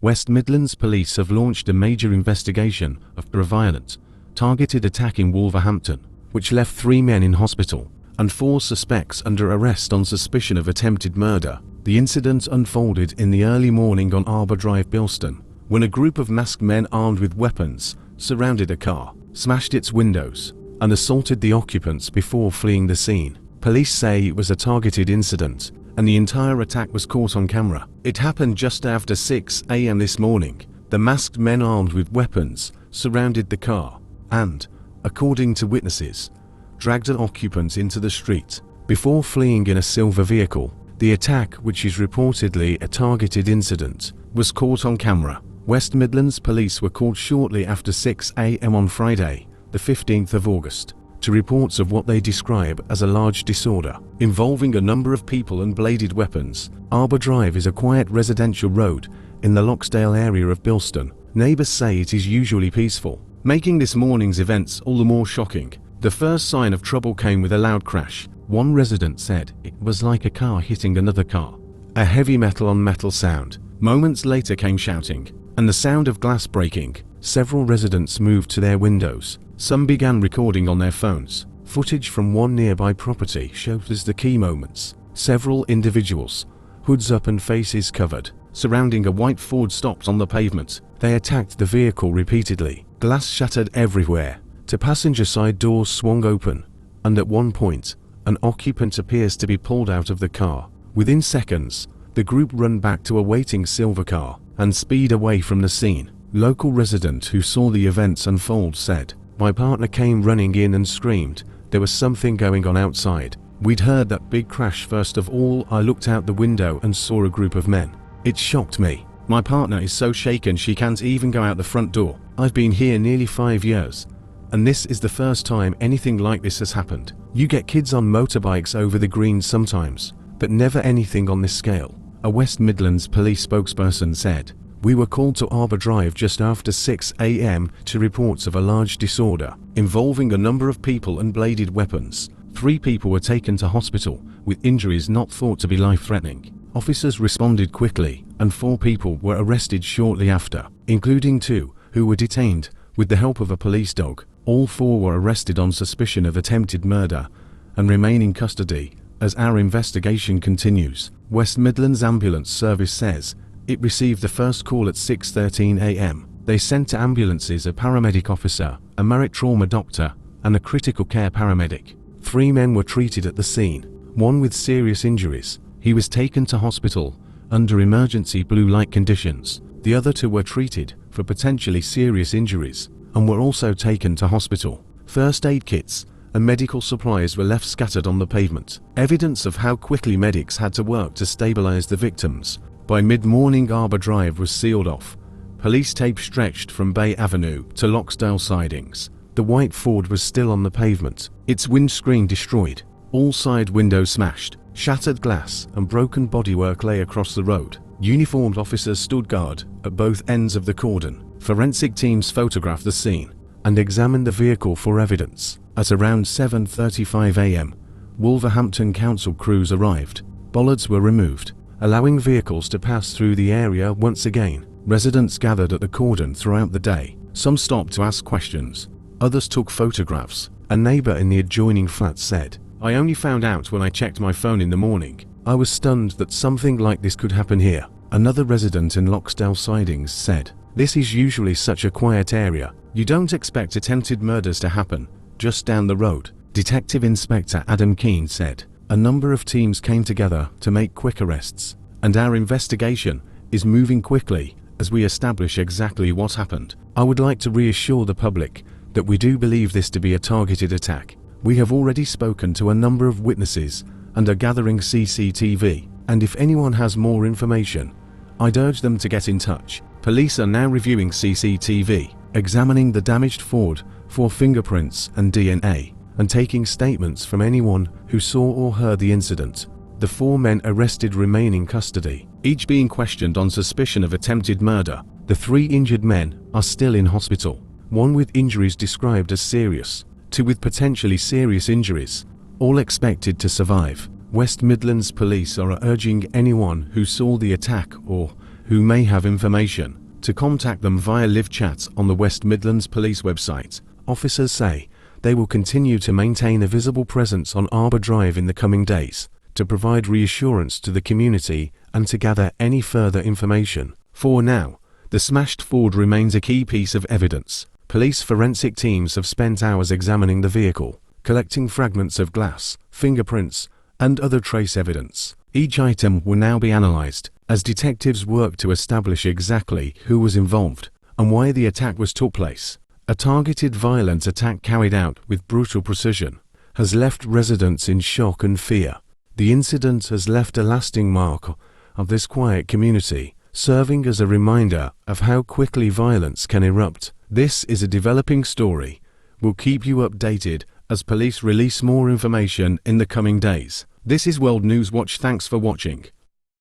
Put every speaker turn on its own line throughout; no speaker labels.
West Midlands Police have launched a major investigation of a violent, targeted attack in Wolverhampton, which left 3 men in hospital and 4 suspects under arrest on suspicion of attempted murder. The incident unfolded in the early morning on Arbour Drive, Bilston, when a group of masked men armed with weapons surrounded a car, smashed its windows, and assaulted the occupants before fleeing the scene. Police say it was a targeted incident, and the entire attack was caught on camera. It happened just after 6 a.m. this morning. The masked men armed with weapons surrounded the car and, according to witnesses, dragged an occupant into the street before fleeing in a silver vehicle. The attack, which is reportedly a targeted incident, was caught on camera. West Midlands Police were called shortly after 6 a.m. on Friday, the 15th of August, to reports of what they describe as a large disorder involving a number of people and bladed weapons. Arbour Drive is a quiet residential road in the Loxdale area of Bilston. Neighbours say it is usually peaceful, making this morning's events all the more shocking. The first sign of trouble came with a loud crash. One resident said it was like a car hitting another car. A heavy metal-on-metal sound. Moments later came shouting, and the sound of glass breaking. Several residents moved to their windows. Some began recording on their phones. Footage from one nearby property shows the key moments. Several individuals, hoods up and faces covered, surrounding a white Ford stopped on the pavement. They attacked the vehicle repeatedly. Glass shattered everywhere. The passenger side doors swung open, and at one point, an occupant appears to be pulled out of the car. Within seconds, the group run back to a waiting silver car and speed away from the scene. Local resident who saw the events unfold said, "My partner came running in and screamed. There was something going on outside. We'd heard that big crash first of all. I looked out the window and saw a group of men. It shocked me. My partner is so shaken she can't even go out the front door. I've been here nearly 5 years, and this is the first time anything like this has happened. You get kids on motorbikes over the greens sometimes, but never anything on this scale." A West Midlands Police spokesperson said, "We were called to Arbour Drive just after 6 a.m. to reports of a large disorder involving a number of people and bladed weapons. 3 people were taken to hospital with injuries not thought to be life-threatening. Officers responded quickly, and 4 people were arrested shortly after, including 2 who were detained with the help of a police dog. All 4 were arrested on suspicion of attempted murder and remain in custody as our investigation continues." West Midlands Ambulance Service says it received the first call at 6:13 a.m. They sent to ambulances a paramedic officer, a merit trauma doctor, and a critical care paramedic. 3 men were treated at the scene, 1 with serious injuries. He was taken to hospital under emergency blue light conditions. The other 2 were treated for potentially serious injuries and were also taken to hospital. First aid kits and medical supplies were left scattered on the pavement, evidence of how quickly medics had to work to stabilize the victims. By mid-morning, Arbour Drive was sealed off. Police tape stretched from Bay Avenue to Loxdale sidings. The white Ford was still on the pavement, its windscreen destroyed, all side windows smashed. Shattered glass and broken bodywork lay across the road. Uniformed officers stood guard at both ends of the cordon. Forensic teams photographed the scene and examined the vehicle for evidence. At around 7:35 a.m., Wolverhampton Council crews arrived. Bollards were removed, allowing vehicles to pass through the area once again. Residents gathered at the cordon throughout the day. Some stopped to ask questions. Others took photographs. A neighbour in the adjoining flat said, "I only found out when I checked my phone in the morning. I was stunned that something like this could happen here." Another resident in Loxdale sidings said, "This is usually such a quiet area. You don't expect attempted murders to happen just down the road." Detective Inspector Adam Keane said, "A number of teams came together to make quick arrests, and our investigation is moving quickly as we establish exactly what happened. I would like to reassure the public that we do believe this to be a targeted attack. We have already spoken to a number of witnesses and are gathering CCTV, and if anyone has more information, I'd urge them to get in touch." Police are now reviewing CCTV, examining the damaged Ford for fingerprints and DNA, and taking statements from anyone who saw or heard the incident. The 4 men arrested remain in custody, each being questioned on suspicion of attempted murder. The 3 injured men are still in hospital, 1 with injuries described as serious, 2 with potentially serious injuries, all expected to survive. West Midlands Police are urging anyone who saw the attack or who may have information to contact them via live chats on the West Midlands Police website. Officers say they will continue to maintain a visible presence on Arbour Drive in the coming days to provide reassurance to the community and to gather any further information. For now, the smashed Ford remains a key piece of evidence. Police forensic teams have spent hours examining the vehicle, collecting fragments of glass, fingerprints, and other trace evidence. Each item will now be analysed as detectives work to establish exactly who was involved and why the attack took place. A targeted violent attack carried out with brutal precision has left residents in shock and fear. The incident has left a lasting mark of this quiet community, serving as a reminder of how quickly violence can erupt. This is a developing story. We'll keep you updated as police release more information in the coming days. This is World News Watch. Thanks for watching.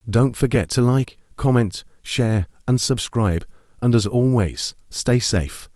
Don't forget to like, comment, share, and subscribe. And as always, stay safe.